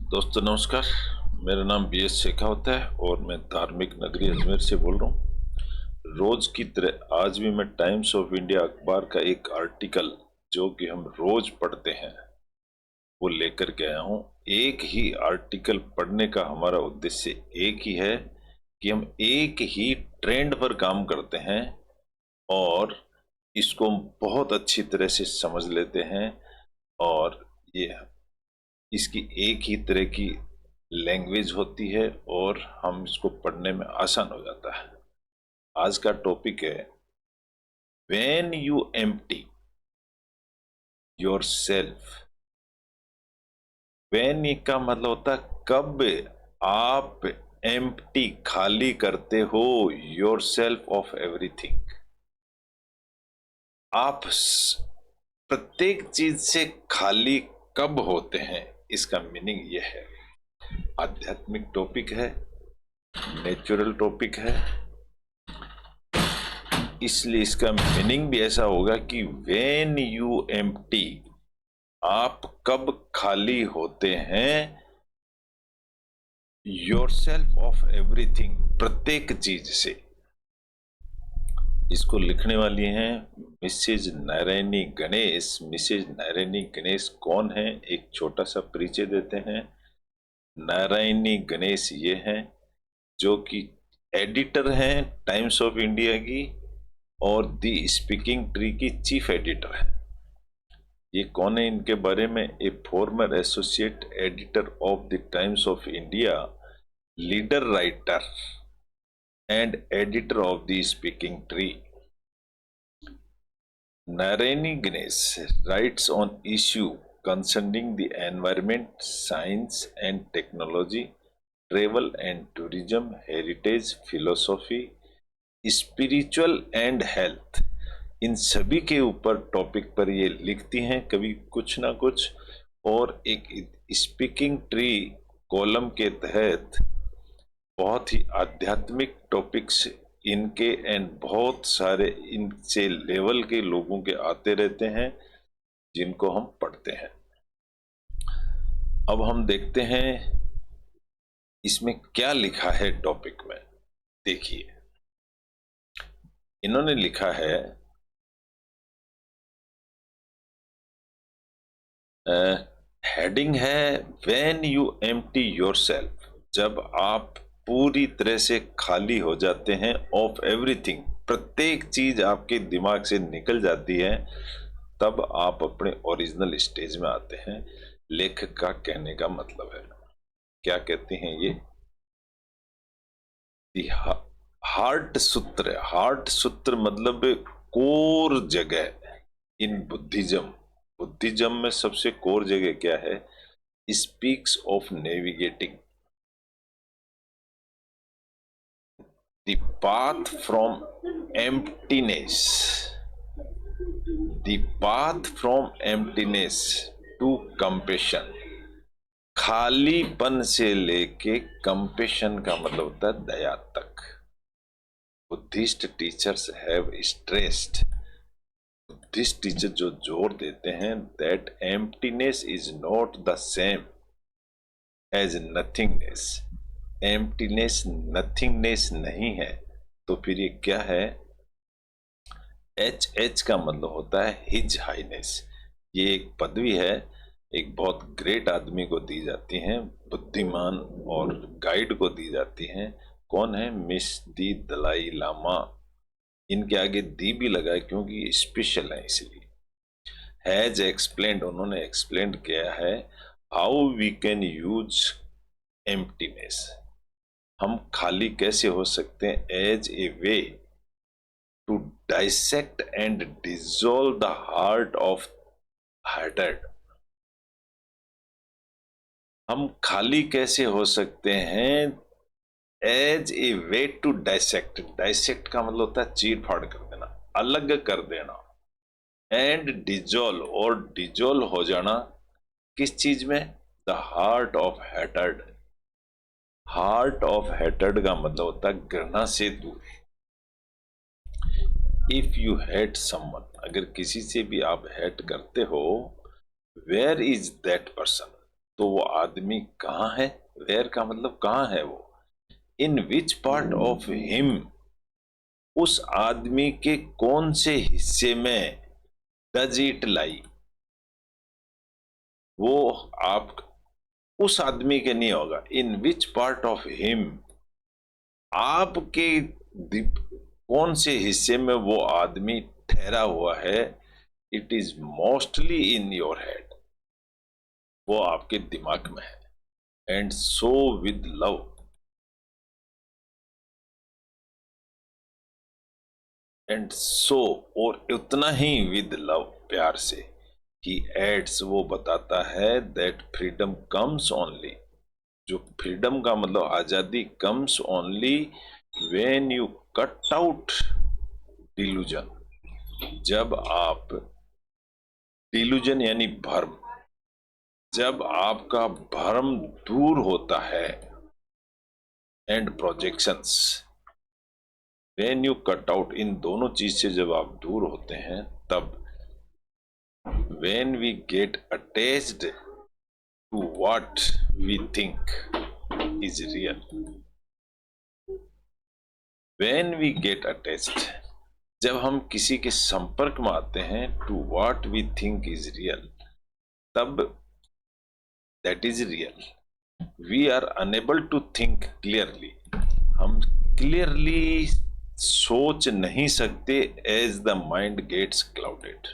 दोस्तों नमस्कार। मेरा नाम बी एस शेखावत है और मैं धार्मिक नगरी अजमेर से बोल रहा हूँ। रोज की तरह आज भी मैं टाइम्स ऑफ इंडिया अखबार का एक आर्टिकल जो कि हम रोज पढ़ते हैं वो लेकर के आया हूँ। एक ही आर्टिकल पढ़ने का हमारा उद्देश्य एक ही है कि हम एक ही ट्रेंड पर काम करते हैं और इसको हम बहुत अच्छी तरह से समझ लेते हैं और ये इसकी एक ही तरह की लैंग्वेज होती है और हम इसको पढ़ने में आसान हो जाता है। आज का टॉपिक है when you empty your self. When का मतलब होता है कब आप एम्प्टी खाली करते हो योर सेल्फ ऑफ एवरीथिंग। आप प्रत्येक चीज से खाली कब होते हैं, इसका मीनिंग यह है। आध्यात्मिक टॉपिक है, नेचुरल टॉपिक है, इसलिए इसका मीनिंग भी ऐसा होगा कि व्हेन यू एम्प्टी, आप कब खाली होते हैं योरसेल्फ ऑफ एवरीथिंग, प्रत्येक चीज से। इसको लिखने वाली हैं मिसेज नारायणी गणेश। मिसेज नारायणी गणेश कौन है, एक छोटा सा परिचय देते हैं। नारायणी गणेश ये हैं जो कि एडिटर हैं टाइम्स ऑफ इंडिया की और दी स्पीकिंग ट्री की चीफ एडिटर है। ये कौन है, इनके बारे में, ए farmer associate editor of the times of India, leader writer and editor of the speaking tree. Narayani Ganesh writes on issue concerning the environment, science and technology, travel and tourism, heritage, philosophy, spiritual and health। इन सभी के ऊपर topic पर ये लिखती हैं कभी कुछ ना कुछ। और एक स्पीकिंग ट्री कॉलम के तहत बहुत ही आध्यात्मिक टॉपिक्स इनके एंड बहुत सारे इनसे लेवल के लोगों के आते रहते हैं जिनको हम पढ़ते हैं। अब हम देखते हैं इसमें क्या लिखा है टॉपिक में। देखिए इन्होंने लिखा है हेडिंग है व्हेन यू एम्प्टी योरसेल्फ, जब आप पूरी तरह से खाली हो जाते हैं ऑफ एवरीथिंग, प्रत्येक चीज आपके दिमाग से निकल जाती है, तब आप अपने ओरिजिनल स्टेज में आते हैं। लेखक का कहने का मतलब है, क्या कहते हैं ये, हार्ट सूत्र। हार्ट सूत्र मतलब कोर जगह इन बुद्धिज्म। बुद्धिज्म में सबसे कोर जगह क्या है, speaks of navigating the path from emptiness, the path from emptiness to compassion. खालीपन से लेके कंपेशन का मतलब होता है दया तक। Buddhist teachers have stressed, Buddhist teacher जो जोर देते हैं that emptiness is not the same as nothingness. Emptiness nothingness नहीं है, तो फिर ये क्या है। एच एच का मतलब होता है हिज हाइनेस। ये एक पदवी है, एक बहुत ग्रेट आदमी को दी जाती हैं, बुद्धिमान और गाइड को दी जाती हैं। कौन है, मिस दी दलाई लामा। इनके आगे दी भी लगा है क्योंकि ये स्पेशल है इसलिए। हैज एक्सप्लेन्ड, उन्होंने एक्सप्लेन किया है how we can use emptiness, हम खाली कैसे हो सकते हैं, as a way to dissect and dissolve the heart of hearted. हम खाली कैसे हो सकते हैं as a way to dissect. Dissect का मतलब होता है चीर फाड़ कर देना, अलग कर देना। एंड डिजोल्व, और डिजोल्व हो जाना किस चीज में, the heart of hatred. Heart of hatred का मतलब होता है घृणा से दूर। इफ यू हेट समवन, अगर किसी से भी आप हेट करते हो, वेयर इज दैट पर्सन, तो वो आदमी कहाँ है? वेयर का मतलब कहाँ है वो? इन विच पार्ट ऑफ हिम, उस आदमी के कौन से हिस्से में डज इट लाई। वो आप उस आदमी के नहीं होगा। इन विच पार्ट ऑफ हिम, आपके कौन से हिस्से में वो आदमी ठहरा हुआ है। It is mostly in your head, वो आपके दिमाग में है। And so with love, and so और उतना ही विद लव, प्यार से, ही एड्स, वो बताता है दैट फ्रीडम कम्स ओनली, जो फ्रीडम का मतलब आजादी, comes only when you cut out delusion, जब आप, डिल्यूजन यानी भ्रम, जब आपका भ्रम दूर होता है, and projections, when you cut out, इन दोनों चीज से जब आप दूर होते हैं तब, when we get attached to what we think is real, when we get attached, जब हम किसी के संपर्क में आते हैं, to what we think is real, तब that is real, we are unable to think clearly, हम क्लियरली सोच नहीं सकते, as the mind gets clouded,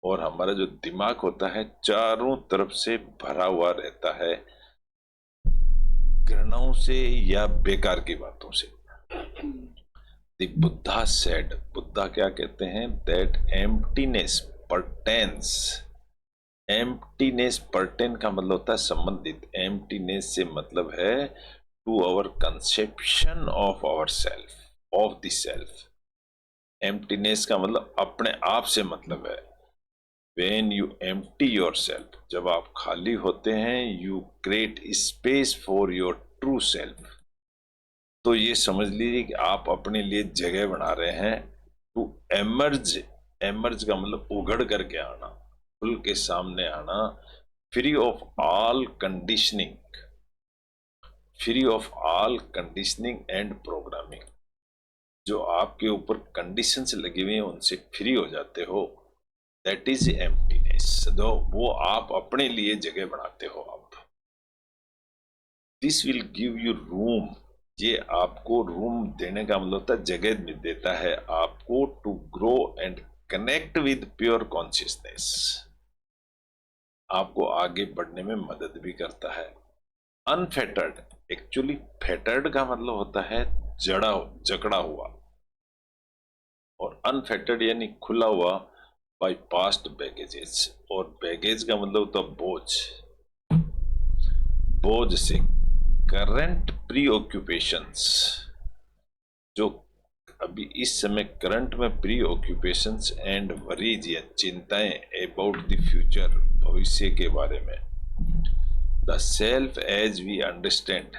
और हमारा जो दिमाग होता है चारों तरफ से भरा हुआ रहता है घृणाओं से या बेकार की बातों से। द बुद्धा सेड, बुद्धा क्या कहते हैं, that emptiness pertains, emptiness pertain का मतलब होता है संबंधित, एम्प्टीनेस से मतलब है to our conception of our self, of the self. Emptiness का मतलब अपने आप से मतलब है। When you empty yourself, जब आप खाली होते हैं, you create space for your true self, तो ये समझ लीजिए कि आप अपने लिए जगह बना रहे हैं टू एमर्ज, एमर्ज का मतलब उघड़ करके आना, खुल के सामने आना, free of all conditioning, free of all conditioning and programming, जो आपके ऊपर कंडीशंस लगी हुई हैं उनसे फ्री हो जाते हो, दैट इज एम्प्टीनेस, दो वो आप अपने लिए जगह बनाते हो आप। This will give U room, ये आपको रूम देने का मतलब होता है जगह देता है आपको, to grow and connect with pure consciousness, आपको आगे बढ़ने में मदद भी करता है। अनफेटर्ड, एक्चुअली फेटर्ड का मतलब होता है जड़ा, जकड़ा हुआ, और अनफेटर्ड यानी खुला हुआ बाई पास्ट बैगेजेस, और बैगेज का मतलब होता है बोझ, बोझ से करंट प्री ऑक्यूपेशंस, जो अभी इस समय करंट में प्री ऑक्यूपेशंस एंड वरीज या चिंताएं अबाउट द फ्यूचर, भविष्य के बारे में। The self as we understand,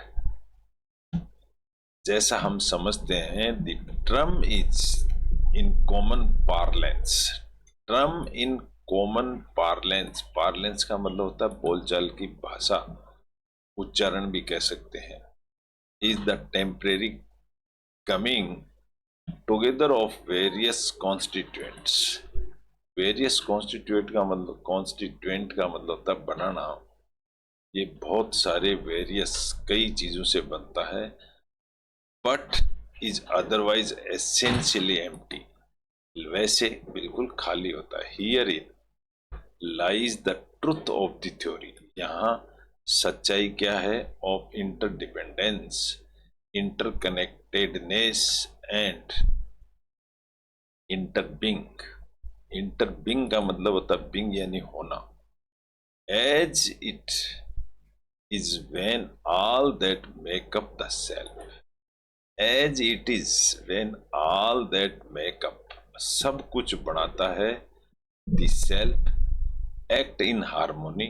जैसा हम समझते हैं, the term is in common parlance, term in common parlance, parlance का मतलब होता है बोलचाल की भाषा, उच्चारण भी कह सकते हैं, is the temporary coming together of various constituents, various constituent का मतलब, कॉन्स्टिट्यूएंट का मतलब होता है बनाना, ये बहुत सारे वेरियस कई चीजों से बनता है, but is otherwise essentially empty, वैसे बिल्कुल खाली होता है। Here in lies the truth of the theory, यहाँ सच्चाई क्या है, of interdependence, interconnectedness and interbeing, interbeing का मतलब होता है बिंग यानी होना, as it is when all that make up the self, as it is when all that make up, सब कुछ बनाता है, the self act in harmony,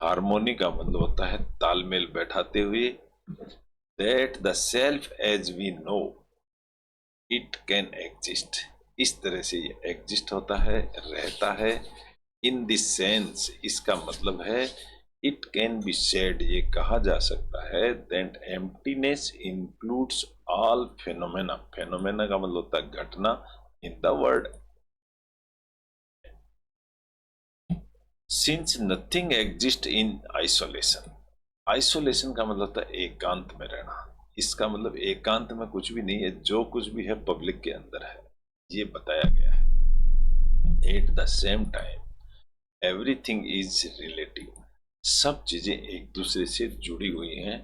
harmony का मतलब होता है तालमेल बैठाते हुए, that the self as we know it can exist, इस तरह से ये एग्जिस्ट होता है, रहता है, इन दिस सेंस, इसका मतलब है इट कैन बी सेड, ये कहा जा सकता है, that emptiness includes all phenomena. Phenomena का मतलब होता है घटना in the world, since nothing exist in isolation. Isolation का मतलब होता है एकांत में रहना। इसका मतलब एकांत में कुछ भी नहीं है, जो कुछ भी है पब्लिक के अंदर है, ये बताया गया है। At the same time everything is relative, सब चीजें एक दूसरे से जुड़ी हुई हैं।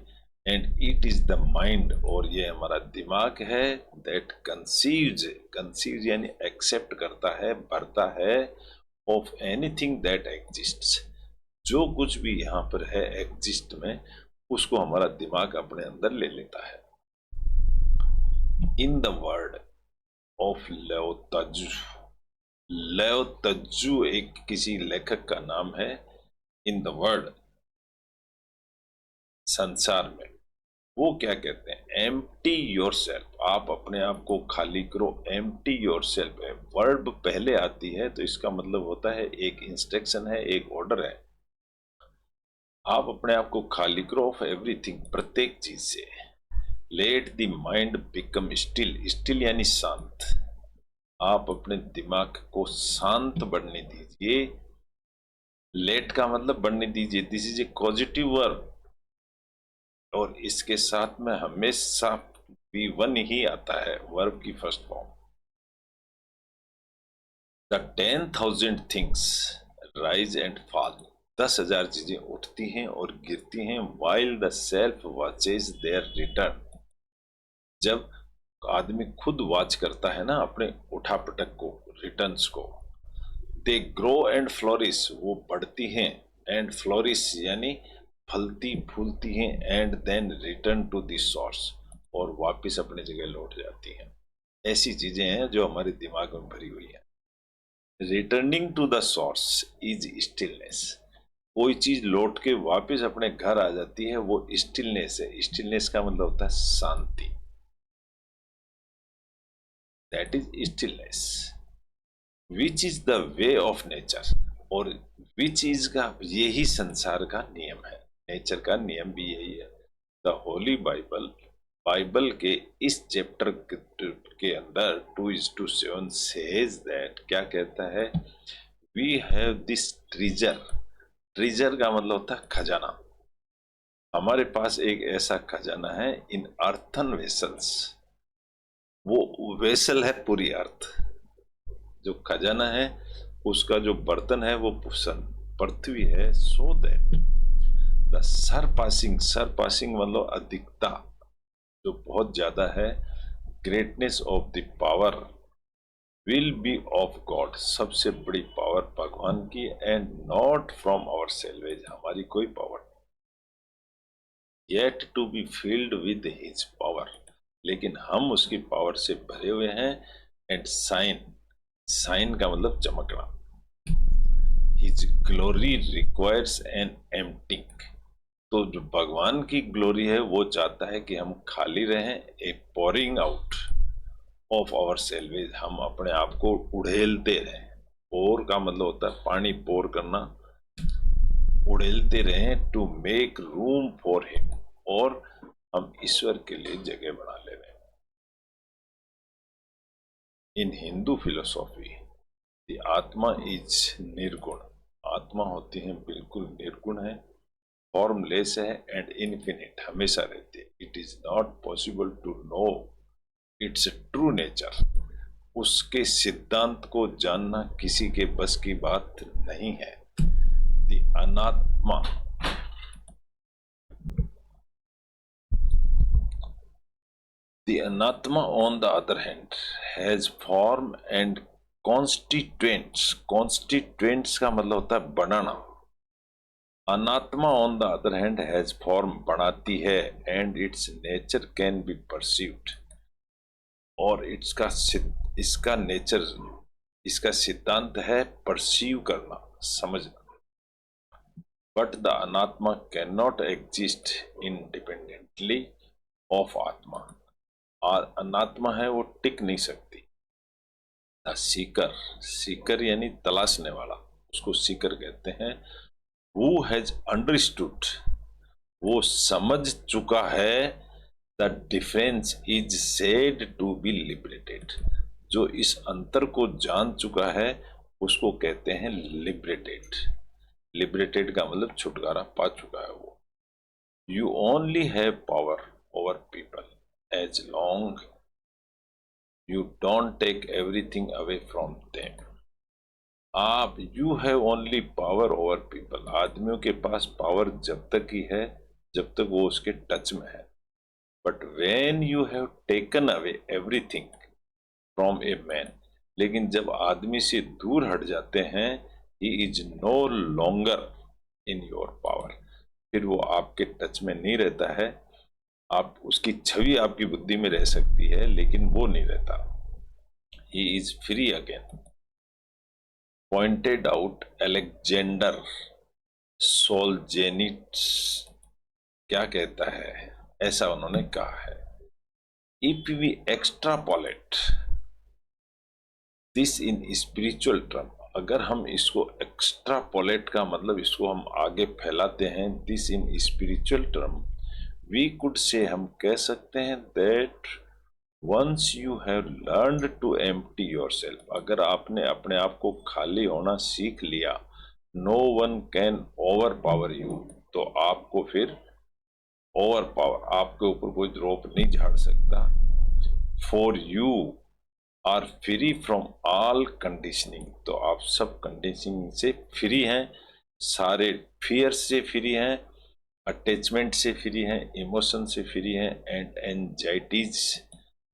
And it is the mind, और ये हमारा दिमाग है, दैट कंसीव्स, कंसीव्स यानी एक्सेप्ट करता है, भरता है, ऑफ एनीथिंग दैट एग्जिस्ट्स, जो कुछ भी यहाँ पर है एग्जिस्ट में, उसको हमारा दिमाग अपने अंदर ले लेता है। इन द वर्ड ऑफ लेओ तजु, लेओ तज्जू एक किसी लेखक का नाम है। इन द वर्ल्ड, संसार में, वो क्या कहते हैं, एम्प्टी योर सेल्फ, आप अपने आप को खाली करो। एम्प्टी योर सेल्फ है, वर्ब पहले आती है तो इसका मतलब होता है एक इंस्ट्रक्शन है, एक ऑर्डर है। आप अपने आप को खाली करो ऑफ एवरीथिंग, प्रत्येक चीज से। Let the mind become still, still यानी शांत, आप अपने दिमाग को शांत बनने दीजिए। लेट का मतलब बनने दीजिए, this is a positive verb, और इसके साथ में हमेशा बी वन ही आता है, वर्ब की first form. The 10,000 things rise and fall, 10,000 चीजें उठती हैं और गिरती हैं। While the self watches their return, जब आदमी खुद वॉच करता है ना अपने उठापटक को, रिटर्न्स को। दे ग्रो एंड फ्लोरिश, वो बढ़ती हैं, एंड फ्लोरिश यानी फलती फूलती हैं, and then return to the source, और वापस अपनी जगह लौट जाती हैं। ऐसी चीजें हैं जो हमारे दिमाग में भरी हुई हैं। Returning to the source is stillness, कोई चीज लौट के वापस अपने घर आ जाती है, वो स्टिलनेस है। स्टिलनेस का मतलब होता है शांति, that is stillness. Which is the way of nature, और विच इज का, यही संसार का नियम है, नेचर का नियम भी यही है। द होली बाइबल, बाइबल के इस चैप्टर के अंदर 2:7 सेज दैट, क्या कहता है, we have this treasure. Treasure का मतलब होता है खजाना, हमारे पास एक ऐसा खजाना है, इन अर्थन वेसल्स, वो वेसल है पूरी अर्थ, जो खजाना है उसका जो बर्तन है वो पृथ्वी है। So that the surpassing, surpassing मतलब अधिकता, जो बहुत ज्यादा है, greatness of the power will be of God, सबसे बड़ी पावर भगवान की, and not from ourselves, हमारी कोई power, yet to be filled with his power, लेकिन हम उसकी पावर से भरे हुए हैं। एंड साइन, साइन का मतलब चमकना। His glory requires an emptying, तो जो भगवान की ग्लोरी है वो चाहता है कि हम खाली रहें, a pouring out of ourselves, हम अपने आप को उड़ेलते रहें। पोर का मतलब होता है पानी पोर करना, उड़ेलते रहें, to make room for him, और हम ईश्वर के लिए जगह बना ले रहे हैं। इन हिंदू फिलोसॉफी द आत्मा इज निर्गुण, आत्मा होती है बिल्कुल निर्गुण है, फॉर्मलेस है, एंड इन्फिनिट, हमेशा रहती है। It is not possible to know its true nature, उसके सिद्धांत को जानना किसी के बस की बात नहीं है। द अनात्मा, the anatma on the other hand has form and constituents, constituents का मतलब होता है बनाना। अनात्मा on the other hand has form, बनाती है, and it's nature can be perceived, और इसका नेचर, इसका सिद्धांत है परसीव करना, समझना। बट द अनात्मा can not exist independently of आत्मा, और अनात्मा है वो टिक नहीं सकती। द सीकर, सीकर यानी तलाशने वाला, उसको सीकर कहते हैं। हु हैज अंडरस्टूड, वो समझ चुका है, the difference is said to be liberated, जो इस अंतर को जान चुका है उसको कहते हैं लिबरेटेड। लिबरेटेड का मतलब छुटकारा पा चुका है वो। You only have power over people as long you don't take everything away from them. आप you have only power over people, आदमियों के पास पावर जब तक ही है जब तक वो उसके टच में है। But when you have taken away everything from a man, लेकिन जब आदमी से दूर हट जाते हैं, he is no longer in your power, फिर वो आपके टच में नहीं रहता है। आप उसकी छवि आपकी बुद्धि में रह सकती है लेकिन वो नहीं रहता। He is free again, pointed out Alexander Solzhenitsyn. क्या कहता है, ऐसा उन्होंने कहा है, if we extrapolate this in spiritual term, अगर हम इसको एक्स्ट्रापोलेट का मतलब इसको हम आगे फैलाते हैं, this in spiritual term, we could say, हम कह सकते हैं that once you have learned to empty yourself, अगर आपने अपने आप को खाली होना सीख लिया, no one can overpower you, तो आपको फिर ओवर पावर, आपके ऊपर कोई रोप नहीं झाड़ सकता। For you are free from all conditioning, तो आप सब कंडीशनिंग से फ्री हैं, सारे फियर से फ्री हैं, अटैचमेंट से फ्री हैं, इमोशन से फ्री हैं, एंड एंजाइटीज,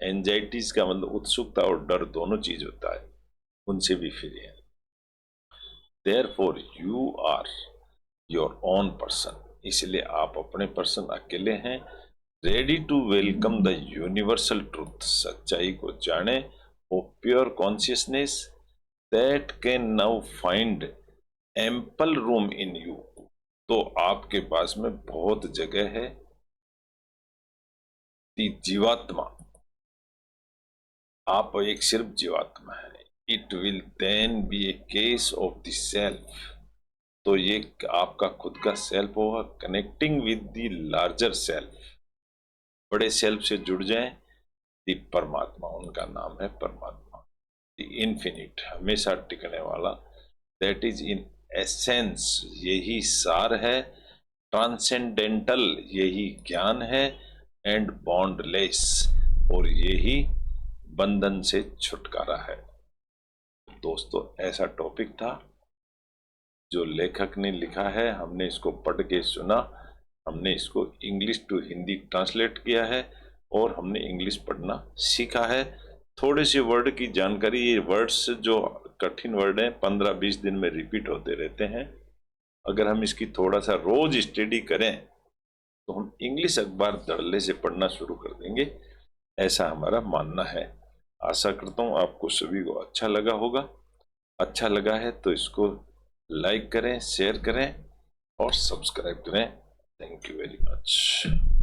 एंजाइटीज का मतलब उत्सुकता और डर दोनों चीज होता है, उनसे भी फ्री हैं। Therefore you are your own person, इसलिए आप अपने पर्सन अकेले हैं। Ready to welcome the universal truth, सच्चाई को जाने, वो pure consciousness that can now find ample room in you, तो आपके पास में बहुत जगह है। दी जीवात्मा, आप एक सिर्फ जीवात्मा है। It will then be a case of the self, तो ये आपका खुद का सेल्फ होगा, connecting with the larger self, बड़े सेल्फ से जुड़ जाएं। दी परमात्मा, उनका नाम है परमात्मा। दी इन्फिनिट, हमेशा टिकने वाला, दैट इज इन एसेंस, यही सार है। ट्रांसेंडेंटल, यही ज्ञान है। एंड बॉन्डलेस, और यही बंधन से छुटकारा है। दोस्तों, ऐसा टॉपिक था जो लेखक ने लिखा है, हमने इसको पढ़ के सुना, हमने इसको इंग्लिश टू हिंदी ट्रांसलेट किया है और हमने इंग्लिश पढ़ना सीखा है। थोड़े से वर्ड की जानकारी, ये वर्ड्स जो कठिन वर्ड हैं 15-20 दिन में रिपीट होते रहते हैं, अगर हम इसकी थोड़ा सा रोज स्टडी करें तो हम इंग्लिश अखबार धड़ल्ले से पढ़ना शुरू कर देंगे, ऐसा हमारा मानना है। आशा करता हूँ आपको सभी को अच्छा लगा होगा। अच्छा लगा है तो इसको लाइक करें, शेयर करें और सब्सक्राइब करें। Thank you very much.